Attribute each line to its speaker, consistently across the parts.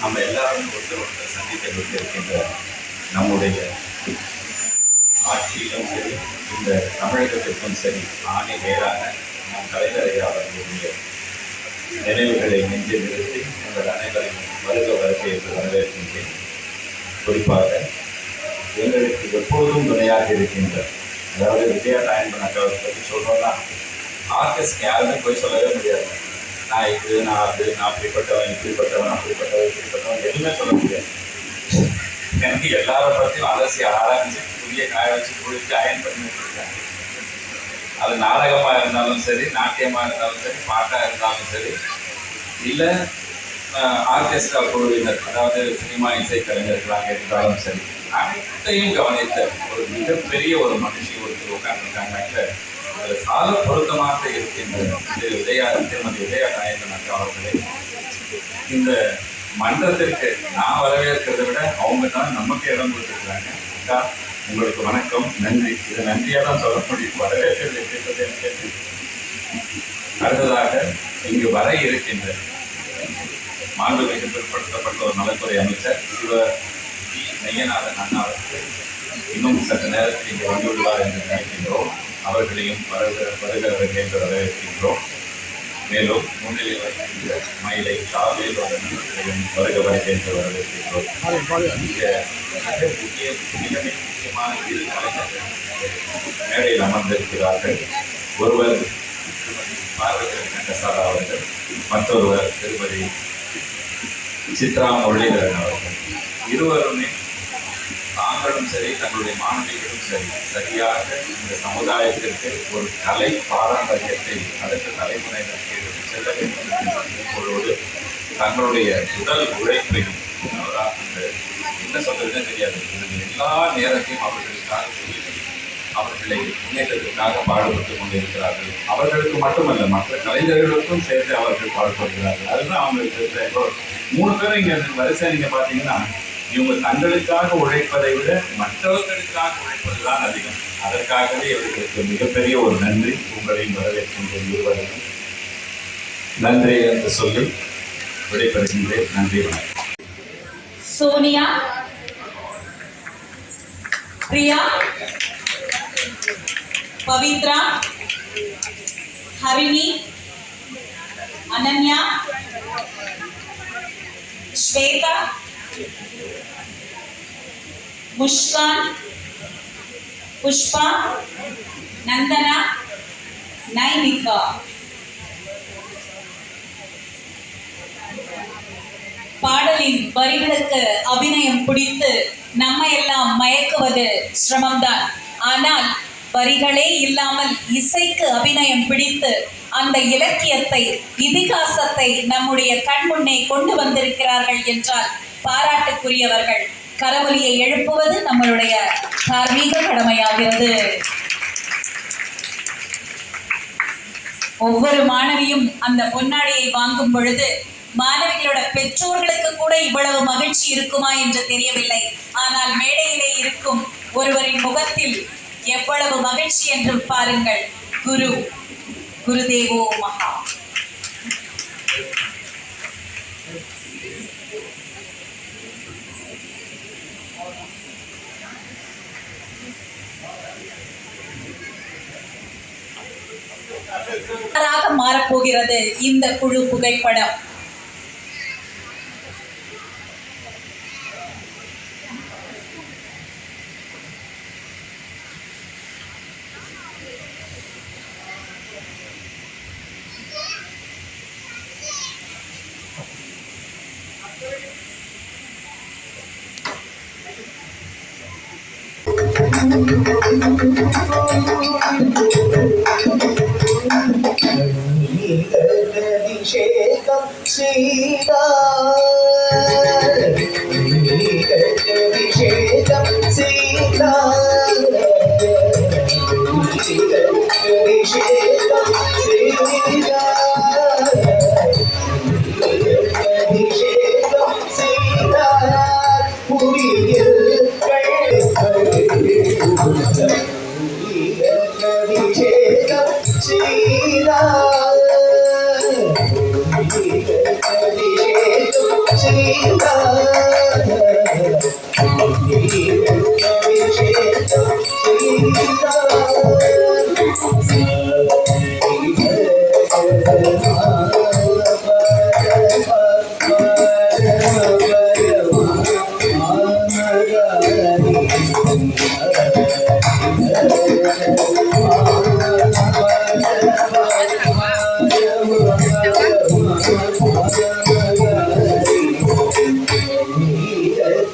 Speaker 1: நம்ம எல்லாரும் ஒருத்தர் சந்திக்க இருக்கின்ற நம்முடைய ஆட்சியிலும் சரி, இந்த தமிழகத்திற்கும் சரி, ஆணை வேறான நம் கலைஞரையா அவர்களுடைய நினைவுகளை நெஞ்சில் நிறுத்தி உங்கள் அனைவரையும் வருகை என்று வரவேற்கின்றேன். குறிப்பாக எங்களுக்கு எப்போதும் துணையாக இருக்கின்ற, அதாவது விஜயா நாயன்பன் அக்காவை பற்றி சொல்றோம்னா ஆர்கெஸ்ட் யாருமே போய் சொல்லவே முடியாது. நான் இது, நான் அது, நான் அப்படிப்பட்டவன், இப்படிப்பட்டவன், அப்படிப்பட்டவன், இப்படிப்பட்டவன் எதுவுமே சொல்ல முடியாது. எனக்கு எல்லாரை பற்றியும் அலசி ஆராய்ச்சி புதிய காய வச்சு குளிச்சு அயன் பண்ணி வச்சுருக்காங்க. அது நாடகமாக இருந்தாலும் சரி, நாட்டியமாக இருந்தாலும் சரி, பாட்டாக இருந்தாலும் சரி, இல்லை ஆர்கெஸ்ட்ரா குழுவினர், அதாவது சினிமா இசை கலைஞர்களாக இருந்தாலும் சரி, அனைத்தையும் கவனித்த ஒரு மிகப்பெரிய ஒரு மனுஷி ஒருத்தர் உட்கார்ந்துருக்காங்க. அதில் சால பொருத்தமாக இருக்கின்ற திருமதி விஜயா நாயகன் அக்கா அவர்களே, இந்த மன்றத்திற்கு நான் வரவேற்கிறத விட அவங்க தான் நமக்கு இடம் கொடுத்துருக்காங்க. அக்கா, உங்களுக்கு வணக்கம், நன்றி. இது நன்றியாக தான் சொல்ல முடியும், வரவேற்கிறது எப்படின்றது எனக்கு. அடுத்ததாக இங்கு வர இருக்கின்ற மாண்புமிகு பிற்படுத்தப்பட்ட ஒரு நலத்துறை அமைச்சர் சிவ நெய்யநாதன் அண்ணா அவர்கள் இன்னும் சற்று நேரத்தில் இங்கே வந்துள்ளார் என்று நினைக்கின்றோம். அவர்களையும் வருகிறவர்கள் என்று வரவேற்கின்றோம். மேலும் முன்னிலை வைக்கின்ற மயிலை சாவேல் அவர்களையும் வருகிறவர்கள் என்று வரவேற்கின்றோம். மிக முக்கியமான இரு கலைஞர்கள் மேடையில் அமர்ந்திருக்கிறார்கள். ஒருவர் பார்வதி கண்டசாரா அவர்கள், மற்றொருவர் திருமதி சித்ரா முரளிதரன் அவர்கள். இருவருமே தாங்களும் சரி, தங்களுடைய மாணவிகளும் சரி, சரியாக இந்த சமுதாயத்திற்கு ஒரு கலை பாரம்பரியத்தை அடுத்த தலைமுறையினருக்கு எடுத்து செல்ல வேண்டும் என்பதோடு தங்களுடைய உடல் உழைப்பையும், அந்த என்ன சொல்றதுன்னு தெரியாது, எல்லா நேரத்தையும் அவர்களுக்காக அவர்களை முன்னேற்றத்திற்காக பாடுபட்டுக் கொண்டிருக்கிறார்கள். அவர்களுக்கு மட்டுமல்ல, மற்ற கலைஞர்களுக்கும் சேர்த்து அவர்கள் பாடுபடுகிறார்கள். அதுதான் அவங்களுக்கு இப்போ 3 பேரும் இங்கே வரிசை நீங்கள் பார்த்தீங்கன்னா, இவங்க தங்களுக்காக உழைப்பதை விட மற்றவர்களுக்காக உழைப்பது தான் அதிகம். அதற்காகவே இவர்களுக்கு மிகப்பெரிய ஒரு நன்றி. உங்களையும் வரவேற்கின்ற இருவரையும் நன்றி என்று சொல்லி விடைபெறுகின்றேன். நன்றி, வணக்கம்.
Speaker 2: சோனியா, பிரியா, பவித்ரா, ஹரிணி, அனன்யா, ஸ்வேதா, முஷ்கான், புஷ்பா, நந்தனா, நைனிகா. பாடலின் வரிகளுக்கு அபிநயம் பிடித்து நம்ம எல்லாம் மயக்குவது சிரமம்தான். ஆனால் வரிகளே இல்லாமல் இசைக்கு அபிநயம் பிடித்து அந்த இலக்கியத்தை, இதிகாசத்தை நம்முடைய கண்முன்னே கொண்டு வந்திருக்கிறார்கள் என்றால் பாராட்டுக்குரியவர்கள். கரவொலியை எழுப்புவது நம்மளுடைய தார்மீக கடமையாகிறது. ஒவ்வொரு மாணவியும் அந்த பொன்னாடியை வாங்கும் பொழுது மாணவிகளோட பெற்றோர்களுக்கு கூட இவ்வளவு மகிழ்ச்சி இருக்குமா என்று தெரியவில்லை. ஆனால் மேடையிலே இருக்கும் ஒருவரின் முகத்தில் எவ்வளவு மகிழ்ச்சி என்று பாருங்கள். குருதேவோ மகா. மாறப்போகிறது இந்த குழு புகைப்படம்.
Speaker 3: அபிஷேகம் செய்தா அபிஷேகம் செய்தா அபிஷேகம் செய்தா அபிஷேகம் செய்தா புரியில் அபிஷேகம் செய்தா அபிஷேகம் சீதா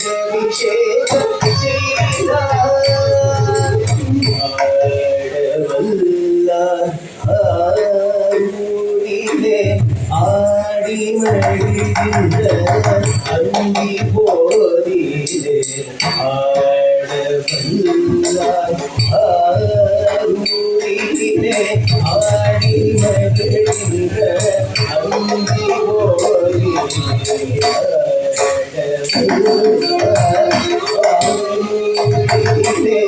Speaker 3: அபிஷேகம் சீதா ஆடி மகிழ்ந்த அந்தி போதிலே ஆடவல்லாய் ஆரூரிலே ஆடி மகிழ்ந்த அந்தி போதிலே ஆடவல்லாய் ஆடி மகிழ்ந்த அந்தி போதிலே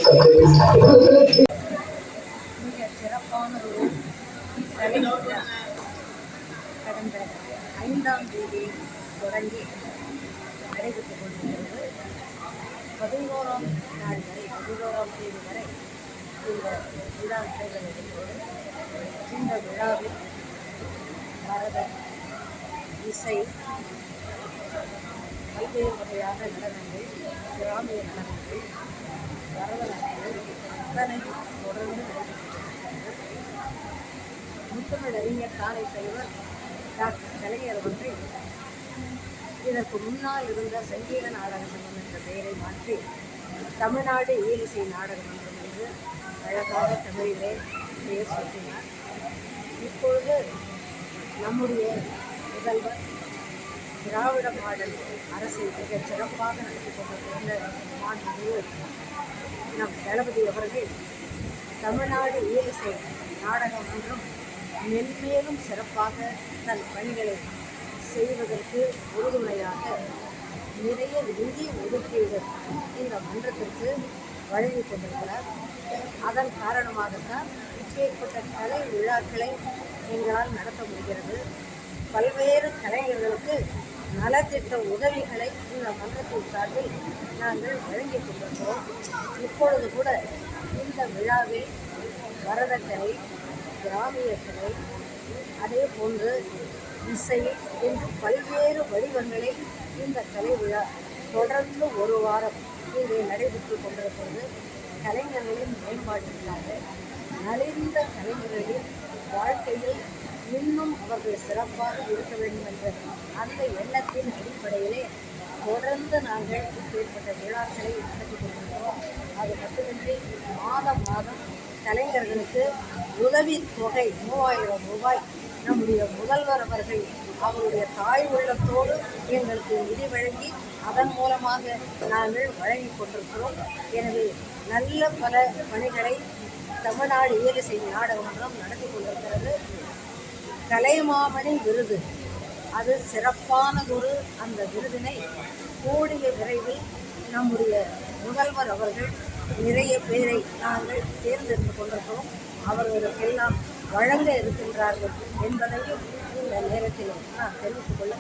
Speaker 4: மிக சிறப்பான ஒரு கலைஞர் கடந்த 5ஆம் தேதி தொடங்கி நடைபெற்றுக் கொண்டிருக்கிறது. 11ஆம் நாள் வரை 11ஆம் தேதி வரை இந்த விழா நடைபெறுகிறது. இந்த விழாவில் பரத, இசை, பல்வேறு வகையான நடனங்கள், கிராமிய நடனங்கள், பரதநாட்டியம் அத்தனை தொடர்ந்து நடைபெற்று முத்தமிழ் அறிஞர் தானை தலைவர் டாக்டர் கலைஞர் அவர்கள் இதற்கு முன்னால் இருந்த சங்கீத நாடக சங்கம் என்ற பெயரை மாற்றி தமிழ்நாடு இயலிசை நாடக மன்றம் என்று அழகாக தமிழிலே பெயர் சூட்டினார். இப்பொழுது நம்முடைய முதல்வர் திராவிட மாடல் அரசை மிக சிறப்பாக நடத்தி கொண்டிருக்கின்ற மாண்புமிகு நம் தளபதி அவர்கள் தமிழ்நாடு இயலிசை நாடக மன்றம் மென்மேலும் சிறப்பாக தன் பணிகளை செய்வதற்கு உறுதுணையாக நிறைய நிதி ஒதுக்கீடு இந்த மன்றத்திற்கு வழங்கி கொண்டிருக்கிறார். அதன் காரணமாகத்தான் இப்பேற்பட்ட கலை விழாக்களை எங்களால் நடத்த முடிகிறது. பல்வேறு கலைஞர்களுக்கு நலத்திட்ட உதவிகளை இந்த மன்றத்தின் சார்பில் நாங்கள் வழங்கி கொண்டிருக்கிறோம். இப்பொழுது கூட இந்த விழாவில் பரதக்கலை, கிராமிய கலை, அதே போன்று இசை என்று பல்வேறு வடிவங்களை இந்த கலை விழா தொடர்ந்து ஒரு வாரம் இங்கே நடைபெற்று கொண்டிருக்கிறது. கலைஞர்களின் மேம்பாட்டிற்காக நலிந்த கலைஞர்களின் வாழ்க்கையில் இன்னும் அவர்கள் சிறப்பாக இருக்க வேண்டும் என்ற அந்த எண்ணத்தின் அடிப்படையிலே தொடர்ந்து நாங்கள் இப்பேற்பட்ட விழாக்களை நடத்தி கொண்டிருக்கிறோம். அது மட்டுமின்றி மாதம் மாதம் கலைஞர்களுக்கு உதவித்தொகை 3000 ரூபாய் நம்முடைய முதல்வர் அவர்கள் அவருடைய தாய் உள்ளத்தோடு எங்களுக்கு நிதி வழங்கி அதன் மூலமாக நாங்கள் வழங்கி கொண்டிருக்கிறோம். எனவே நல்ல பல பணிகளை தமிழ்நாடு இயலிசை நாடக மன்றம் நடத்தி கொண்டிருக்கிறது. கலைமாமணி விருது அது சிறப்பானதொரு அந்த விருதினை கூடிய விரைவில் நம்முடைய முதல்வர் அவர்கள் நிறைய பேரை நாங்கள் தேர்ந்தெடுத்து கொண்டிருக்கிறோம். அவர்களுக்கெல்லாம் வழங்க இருக்கின்றார்கள் என்பதையும் இந்த நேரத்தில் நான் தெரிவித்துக் கொள்ள